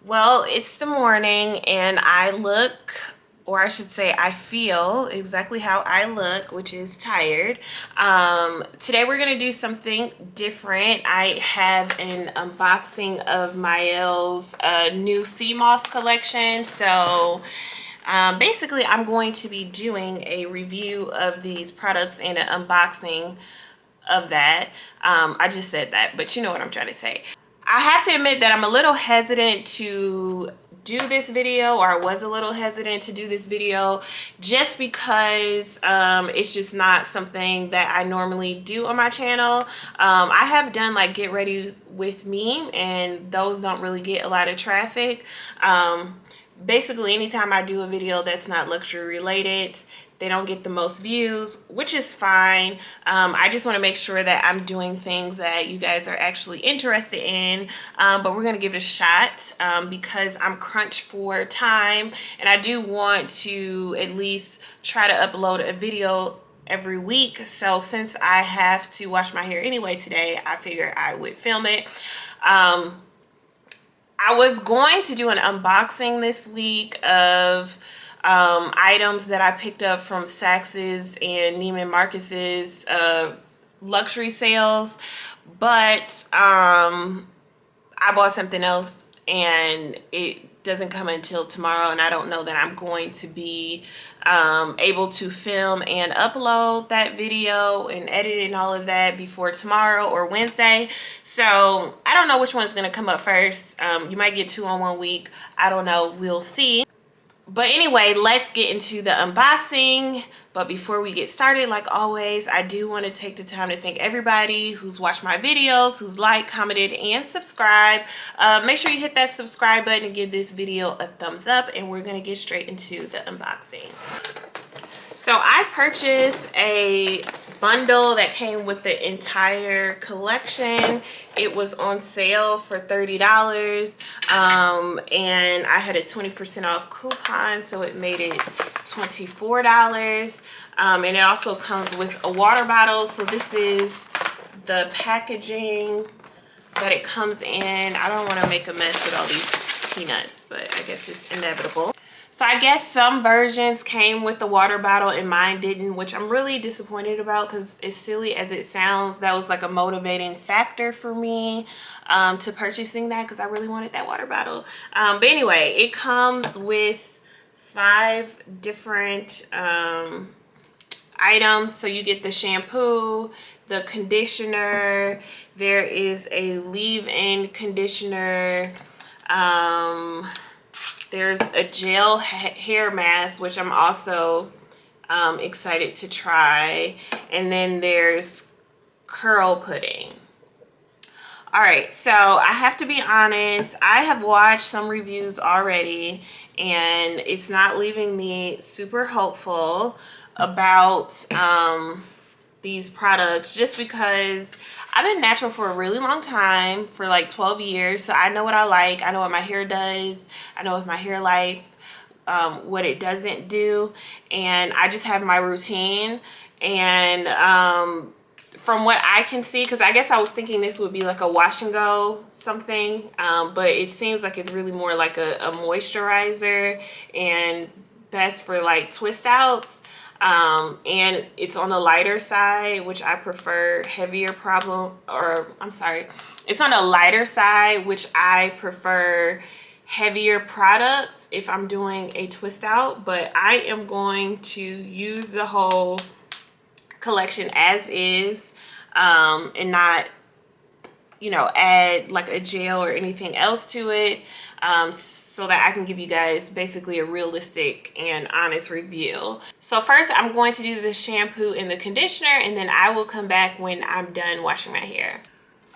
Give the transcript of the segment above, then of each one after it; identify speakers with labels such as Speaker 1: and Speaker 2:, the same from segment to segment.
Speaker 1: Well, it's the morning and I look, or I should say I feel exactly how I look, which is tired. Today we're going to do something different. I have an unboxing of Mielle's new sea moss collection. So basically I'm going to be doing a review of these products and an unboxing of that. I just said that, but you know what I'm trying to say. I have to admit that I'm a little hesitant to do this video, or I was a little hesitant to do this video just because it's just not something that I normally do on my channel. I have done like get ready with me, and those don't really get a lot of traffic. Basically anytime I do a video that's not luxury related, they don't get the most views, which is fine. I just want to make sure that I'm doing things that you guys are actually interested in, but we're going to give it a shot because I'm crunched for time, and I do want to at least try to upload a video every week. So since I have to wash my hair anyway today, I figured I would film it. I was going to do an unboxing this week of items that I picked up from Saks's and Neiman Marcus's luxury sales, but I bought something else and it doesn't come until tomorrow, and I don't know that I'm going to be able to film and upload that video and edit and all of that before tomorrow or Wednesday. So I don't know which one is going to come up first. You might get two on one week. I don't know. We'll see. But anyway, let's get into the unboxing. But before we get started, like always, I do want to take the time to thank everybody who's watched my videos, who's liked, commented, and subscribed. Make sure you hit that subscribe button and give this video a thumbs up, and we're going to get straight into the unboxing. So I purchased a bundle that came with the entire collection. It was on sale for $30, and I had a 20% off coupon, so it made it $24. And it also comes with a water bottle. So this is the packaging that it comes in. I don't want to make a mess with all these peanuts, but I guess it's inevitable. So I guess some versions came with the water bottle and mine didn't, which I'm really disappointed about because as silly as it sounds, that was like a motivating factor for me to purchasing that, because I really wanted that water bottle. But anyway, it comes with 5 different items. So you get the shampoo, the conditioner, there is a leave-in conditioner, there's a gel hair mask, which I'm also excited to try. And then there's curl pudding. All right, so I have to be honest, I have watched some reviews already, and it's not leaving me super hopeful about these products, just because I've been natural for a really long time, for like 12 years. So I know what I like. I know what my hair does. I know what my hair likes, what it doesn't do. And I just have my routine. And from what I can see, because I guess I was thinking this would be like a wash and go something, but it seems like it's really more like a moisturizer and best for like twist outs. And it's on the lighter side, which I prefer. It's on the lighter side, which I prefer heavier products if I'm doing a twist out. But I am going to use the whole collection as is, and not, you know, add like a gel or anything else to it, so that I can give you guys basically a realistic and honest review. So first I'm going to do the shampoo and the conditioner, and then I will come back when I'm done washing my hair.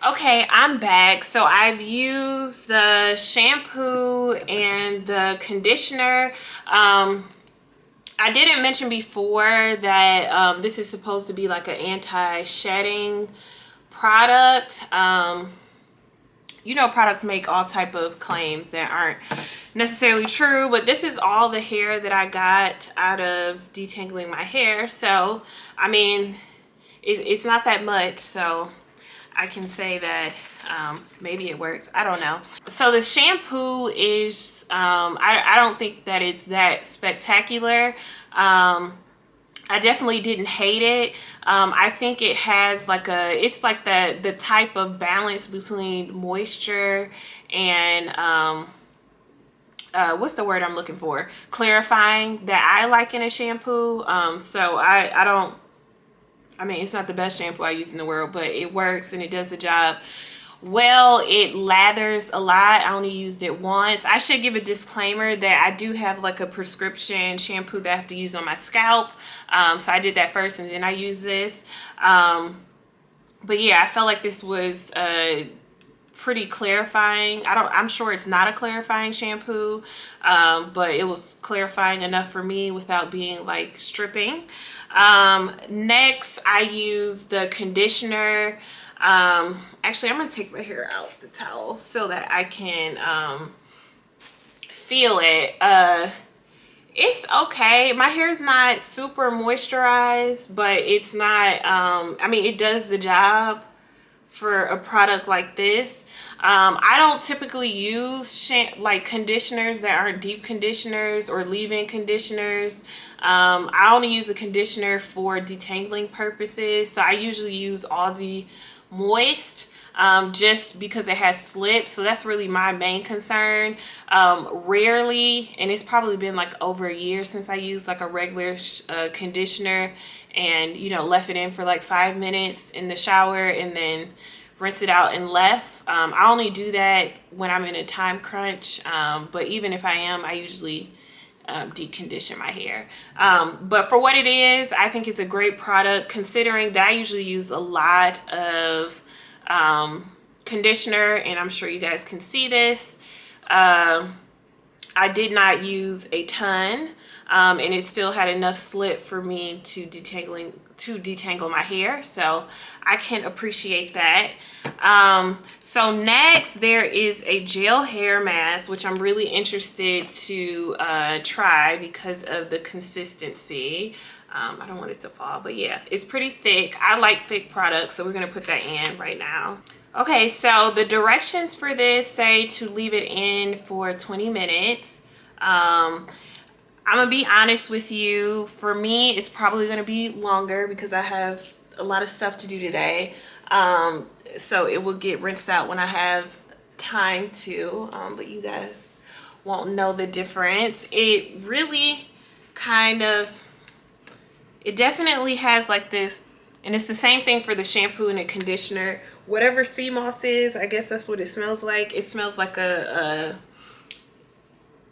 Speaker 1: Okay, I'm back. So I've used the shampoo and the conditioner. I didn't mention before that this is supposed to be like an anti-shedding product. You know, products make all type of claims that aren't necessarily true, but this is all the hair that I got out of detangling my hair. So I mean, it's not that much, so I can say that maybe it works. I don't know. So the shampoo is, I don't think that it's that spectacular. I definitely didn't hate it. I think it has like it's like the type of balance between moisture and what's the word I'm looking for? Clarifying, that I like in a shampoo. So I mean, it's not the best shampoo I use in the world, but it works and it does the job well. It lathers a lot. I only used it once. I should give a disclaimer that I do have like a prescription shampoo that I have to use on my scalp. So I did that first and then I use this. But yeah, I felt like this was pretty clarifying. I'm sure it's not a clarifying shampoo, but it was clarifying enough for me without being like stripping. Next, I use the conditioner. Actually, I'm gonna take my hair out the towel so that I can feel it. It's okay. My hair's not super moisturized, but it's not, I mean, it does the job for a product like this. I don't typically use like conditioners that aren't deep conditioners or leave-in conditioners. I only use a conditioner for detangling purposes. So I usually use Aldi Moist, just because it has slips. So that's really my main concern. Rarely, and it's probably been like over a year since I used like a regular conditioner and, you know, left it in for like 5 minutes in the shower and then rinse it out and left. I only do that when I'm in a time crunch, but even if I am, I usually deep condition my hair. But for what it is, I think it's a great product, considering that I usually use a lot of conditioner, and I'm sure you guys can see this. I did not use a ton, and it still had enough slip for me to detangle my hair, so I can appreciate that. So next, there is a gel hair mask, which I'm really interested to try because of the consistency. I don't want it to fall, but yeah, it's pretty thick. I like thick products, so we're gonna put that in right now. Okay, so the directions for this say to leave it in for 20 minutes. I'm gonna be honest with you. For me, it's probably gonna be longer because I have a lot of stuff to do today. So it will get rinsed out when I have time to, but you guys won't know the difference. It really it definitely has like this, and it's the same thing for the shampoo and the conditioner. Whatever sea moss is, I guess that's what it smells like. It smells like a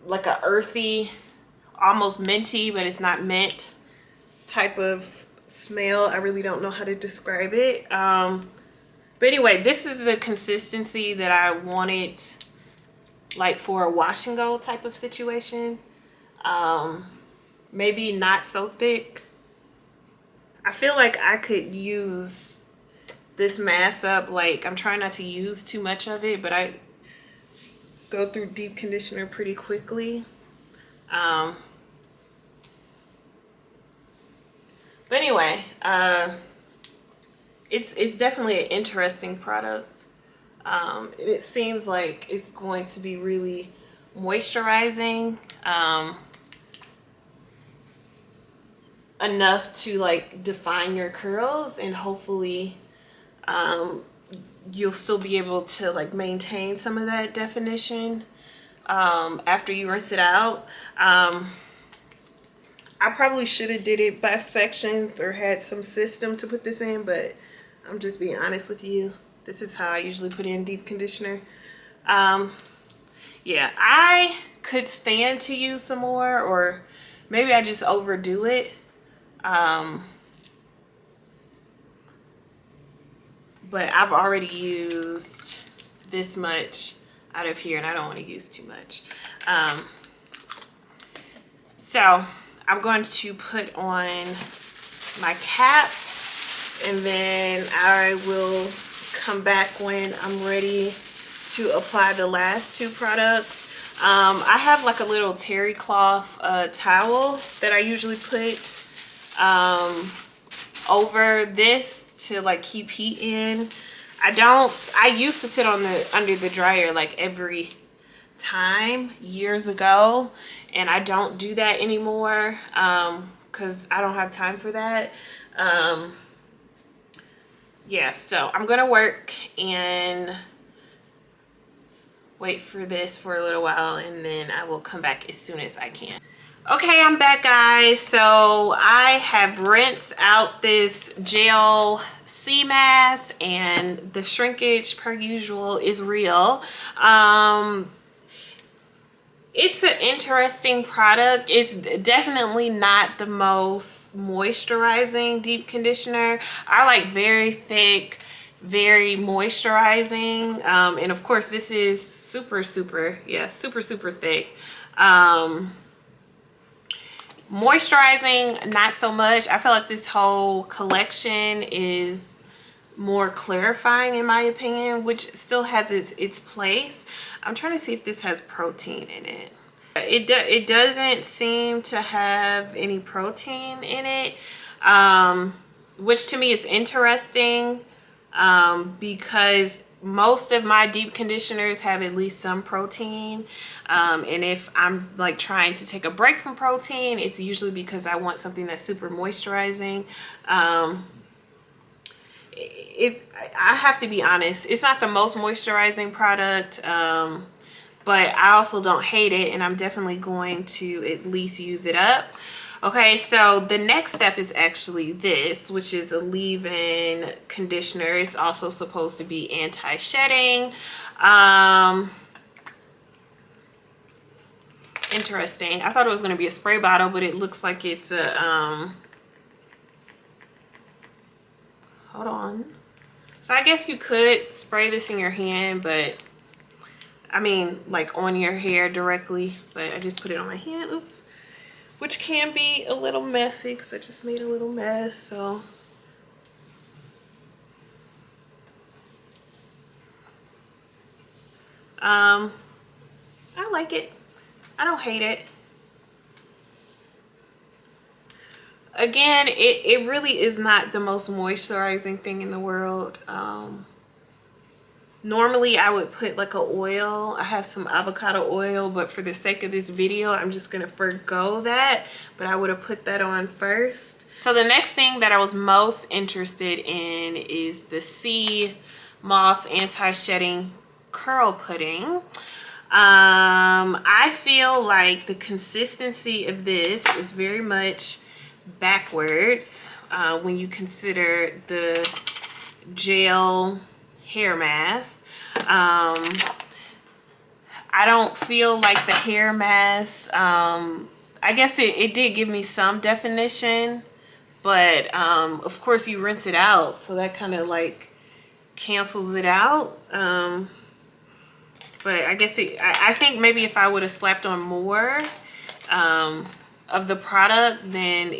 Speaker 1: earthy, almost minty, but it's not mint type of smell. I really don't know how to describe it. But anyway, this is the consistency that I wanted, like for a wash and go type of situation. Maybe not so thick. I feel like I could use this mask up. Like, I'm trying not to use too much of it, but I go through deep conditioner pretty quickly. But anyway, it's definitely an interesting product. It seems like it's going to be really moisturizing, enough to like define your curls, and hopefully you'll still be able to like maintain some of that definition after you rinse it out. I probably should have did it by sections or had some system to put this in, but I'm just being honest with you. This is how I usually put in deep conditioner. Yeah, I could stand to use some more, or maybe I just overdo it. But I've already used this much out of here, and I don't want to use too much. So I'm going to put on my cap, and then I will come back when I'm ready to apply the last two products. I have like a little terry cloth towel that I usually put over this to like keep heat in. I used to sit on the under the dryer like every time years ago, and I don't do that anymore because I don't have time for that. Yeah, so I'm gonna work and wait for this for a little while, and then I will come back as soon as I can. Okay, I'm back, guys. So I have rinsed out this gel sea mask, and the shrinkage per usual is real. It's an interesting product. It's definitely not the most moisturizing deep conditioner. I like very thick, very moisturizing. And of course this is super thick. Moisturizing, not so much. I feel like this whole collection is more clarifying in my opinion, which still has its place. I'm trying to see if this has protein in it. It doesn't seem to have any protein in it, which to me is interesting, because most of my deep conditioners have at least some protein, and if I'm like trying to take a break from protein, it's usually because I want something that's super moisturizing. I have to be honest, it's not the most moisturizing product, but I also don't hate it, and I'm definitely going to at least use it up. Okay, so the next step is actually this, which is a leave-in conditioner. It's also supposed to be anti-shedding. Interesting. I thought it was going to be a spray bottle, but it looks like it's a hold on. So I guess you could spray this in your hand, but I mean like on your hair directly, but I just put it on my hand. Oops. Which can be a little messy because I just made a little mess. So I like it. I don't hate it. Again, it really is not the most moisturizing thing in the world. Normally I would put like a oil. I have some avocado oil, but for the sake of this video, I'm just gonna forgo that. But I would have put that on first. So the next thing that I was most interested in is the Sea Moss Anti-Shedding Curl Pudding. I feel like the consistency of this is very much backwards when you consider the gel hair mask. I don't feel like the hair mask, I guess it did give me some definition, but of course you rinse it out, so that kind of like cancels it out. But I guess I think maybe if I would have slapped on more of the product, then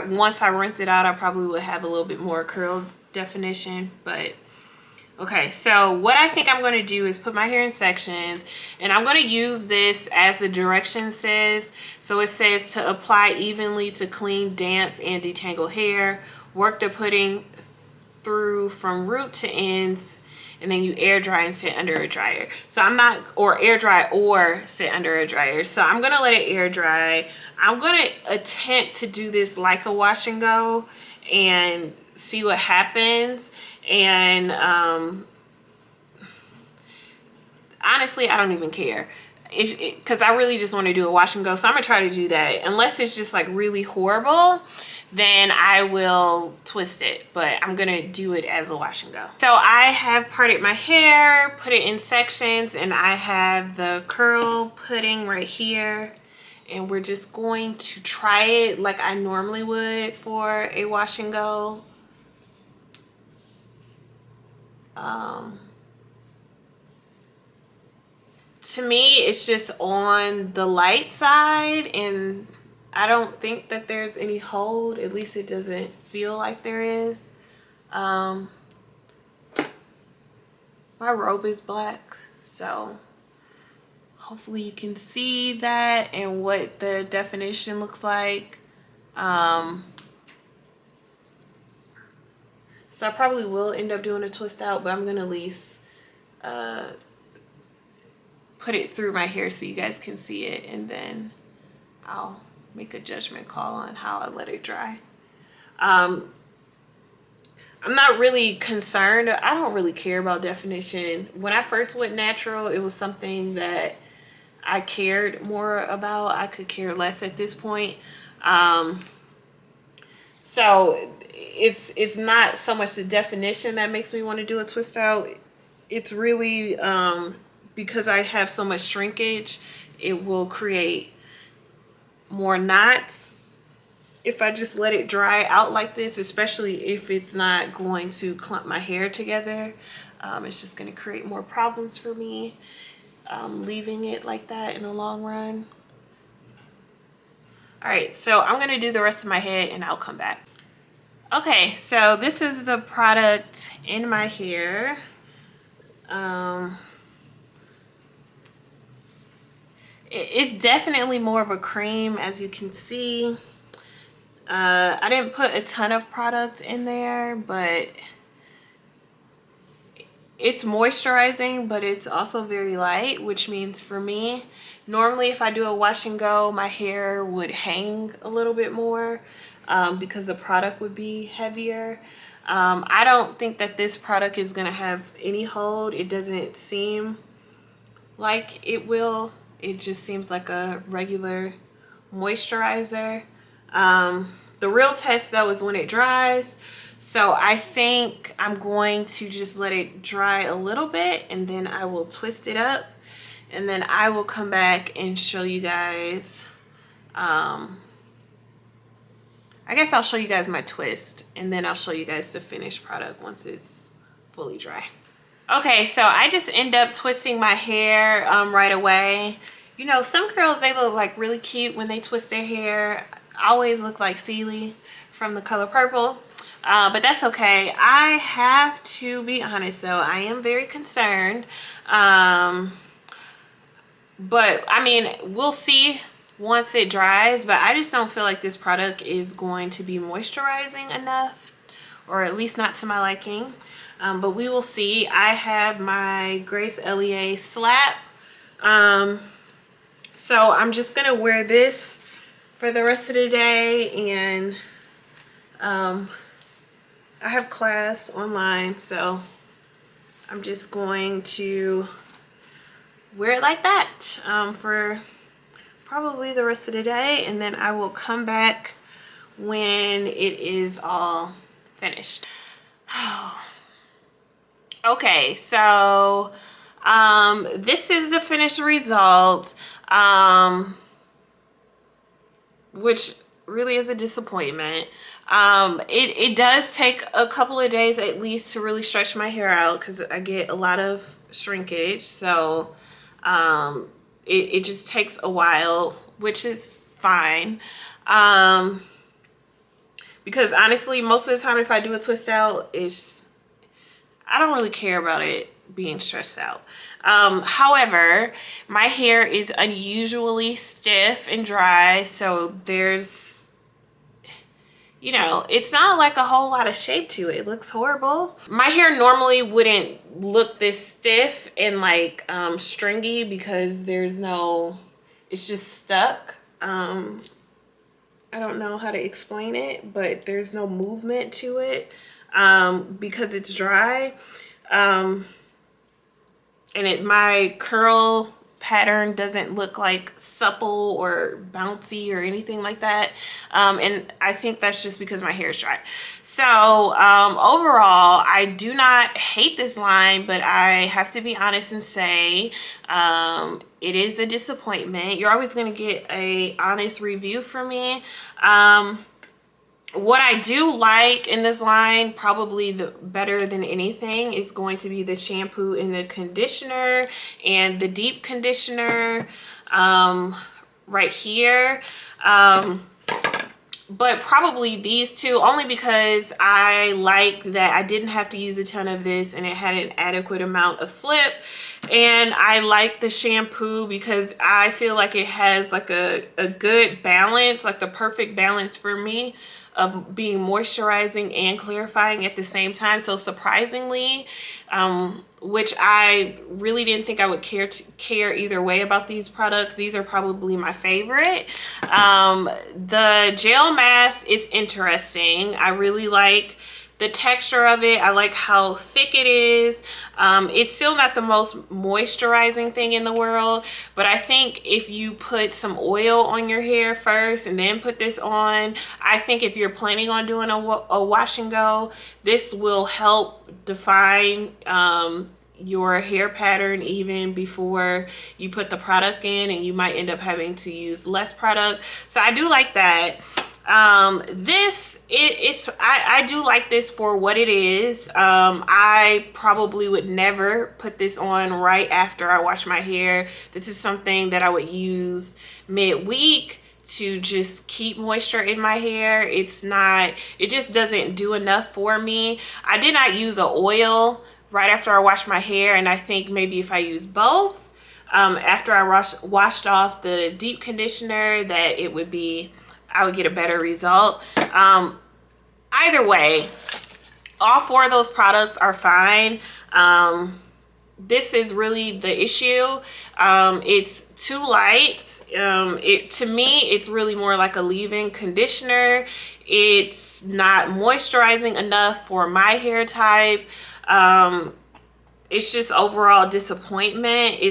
Speaker 1: once I rinse it out, I probably would have a little bit more curl definition. But okay, so what I think I'm going to do is put my hair in sections, and I'm going to use this as the direction says. So it says to apply evenly to clean, damp, and detangle hair. Work the pudding through from root to ends, and then you air dry and sit under a dryer. So I'm not, or air dry or sit under a dryer. So I'm going to let it air dry. I'm going to attempt to do this like a wash and go and see what happens. And honestly, I don't even care, because I really just want to do a wash and go. So I'm gonna try to do that. Unless it's just like really horrible, then I will twist it, but I'm gonna do it as a wash and go. So I have parted my hair, put it in sections, and I have the curl pudding right here, and we're just going to try it like I normally would for a wash and go. To me, it's just on the light side, and I don't think that there's any hold. At least it doesn't feel like there is. My robe is black, so hopefully you can see that and what the definition looks like. So I probably will end up doing a twist out, but I'm gonna at least put it through my hair so you guys can see it, and then I'll make a judgment call on how I let it dry. I'm not really concerned. I don't really care about definition. When I first went natural, it was something that I cared more about. I could care less at this point. So it's not so much the definition that makes me want to do a twist out. It's really because I have so much shrinkage, it will create more knots if I just let it dry out like this, especially if it's not going to clump my hair together. It's just going to create more problems for me, leaving it like that in the long run. All right, so I'm going to do the rest of my head and I'll come back. Okay, so this is the product in my hair. It's definitely more of a cream, as you can see. I didn't put a ton of product in there, but it's moisturizing, but it's also very light, which means for me, normally if I do a wash and go, my hair would hang a little bit more because the product would be heavier. I don't think that this product is gonna have any hold. It doesn't seem like it will. It just seems like a regular moisturizer. The real test though is when it dries. So I think I'm going to just let it dry a little bit and then I will twist it up, and then I will come back and show you guys. I guess I'll show you guys my twist and then I'll show you guys the finished product once it's fully dry. Okay, so I just end up twisting my hair right away. You know, some girls, they look like really cute when they twist their hair. I always look like Celie from The Color Purple, but that's okay. I have to be honest though, I am very concerned. But I mean, we'll see once it dries, but I just don't feel like this product is going to be moisturizing enough, or at least not to my liking. But we will see. I have my Grace LEA slap. So I'm just gonna wear this for the rest of the day, and I have class online, so I'm just going to wear it like that for probably the rest of the day, and then I will come back when it is all finished. Okay, so this is the finished result, which really is a disappointment. It does take a couple of days at least to really stretch my hair out because I get a lot of shrinkage. So it just takes a while, which is fine. Because honestly, most of the time if I do a twist out, I don't really care about it being stressed out. However, my hair is unusually stiff and dry, so there's, you know, it's not like a whole lot of shape to it. It looks horrible. My hair normally wouldn't look this stiff and like stringy because there's no, it's just stuck. I don't know how to explain it, but there's no movement to it because it's dry. And my curl pattern doesn't look like supple or bouncy or anything like that. And I think that's just because my hair is dry. So overall, I do not hate this line, but I have to be honest and say it is a disappointment. You're always going to get a honest review from me. What I do like in this line, probably the better than anything, is going to be the shampoo and the conditioner and the deep conditioner right here. But probably these two, only because I like that I didn't have to use a ton of this and it had an adequate amount of slip. And I like the shampoo because I feel like it has like a good balance, like the perfect balance for me of being moisturizing and clarifying at the same time. So surprisingly, which I really didn't think I would care either way about these products, these are probably my favorite. The gel mask is interesting. I really like the texture of it. I like how thick it is. It's still not the most moisturizing thing in the world, but I think if you put some oil on your hair first and then put this on, I think if you're planning on doing a wash and go, this will help define your hair pattern even before you put the product in, and you might end up having to use less product. So I do like that. I do like this for what it is. I probably would never put this on right after I wash my hair. This is something that I would use midweek to just keep moisture in my hair. It just doesn't do enough for me. I did not use an oil right after I washed my hair, and I think maybe if I use both after I washed off the deep conditioner, that I would get a better result. Either way, all four of those products are fine. This is really the issue. It's too light. To me, it's really more like a leave-in conditioner. It's not moisturizing enough for my hair type. It's just overall disappointment.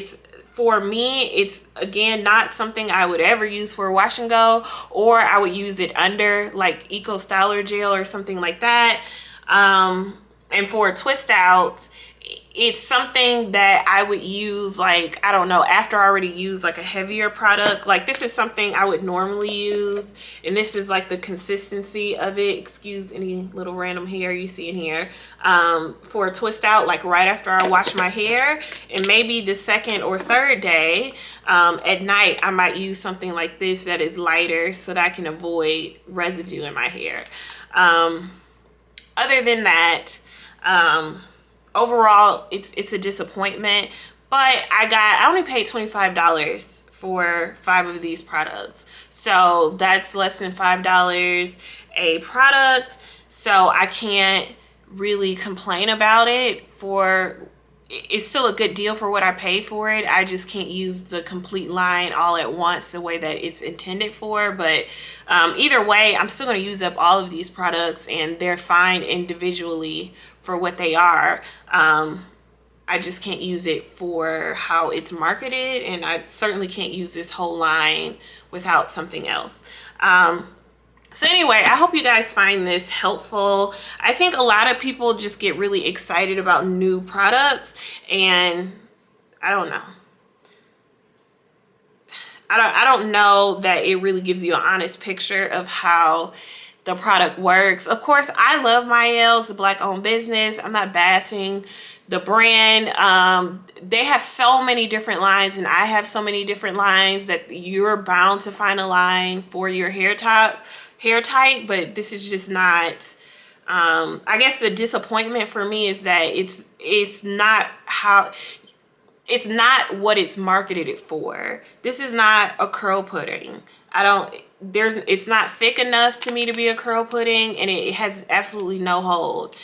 Speaker 1: For me, it's again not something I would ever use for a wash and go, or I would use it under like Eco Styler gel or something like that. And for a twist out, it's something that I would use, like, I don't know, after I already used like a heavier product. Like, this is something I would normally use, and this is like the consistency of it. Excuse any little random hair you see in here. For a twist out, like right after I wash my hair, and maybe the second or third day at night, I might use something like this that is lighter so that I can avoid residue in my hair. Other than that, overall, it's a disappointment, but I only paid $25 for 5 of these products. So that's less than $5 a product. So I can't really complain about it. It's still a good deal for what I paid for it. I just can't use the complete line all at once the way that it's intended for. But either way, I'm still going to use up all of these products, and they're fine individually for what they are. I just can't use it for how it's marketed, and I certainly can't use this whole line without something else. So anyway, I hope you guys find this helpful. I think a lot of people just get really excited about new products, and I don't know. I don't know that it really gives you an honest picture of how the product works. Of course, I love Mielle. It's a Black-owned business. I'm not bashing the brand. They have so many different lines, and I have so many different lines that you're bound to find a line for your hair type, but this is just not. I guess the disappointment for me is that it's not what it's marketed it for. This is not a curl pudding. It's not thick enough to me to be a curl pudding, and it has absolutely no hold.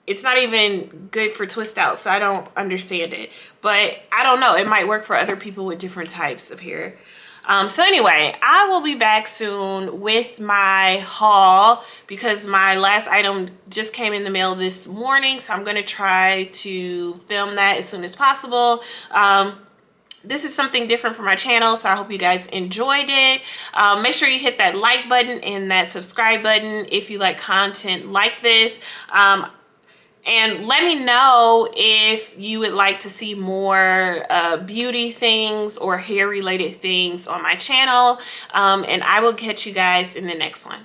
Speaker 1: It's not even good for twist out, so I don't understand it. But I don't know, it might work for other people with different types of hair. So anyway, I will be back soon with my haul because my last item just came in the mail this morning. So I'm going to try to film that as soon as possible. This is something different for my channel, so I hope you guys enjoyed it. Make sure you hit that like button and that subscribe button if you like content like this. And let me know if you would like to see more beauty things or hair related things on my channel. And I will catch you guys in the next one.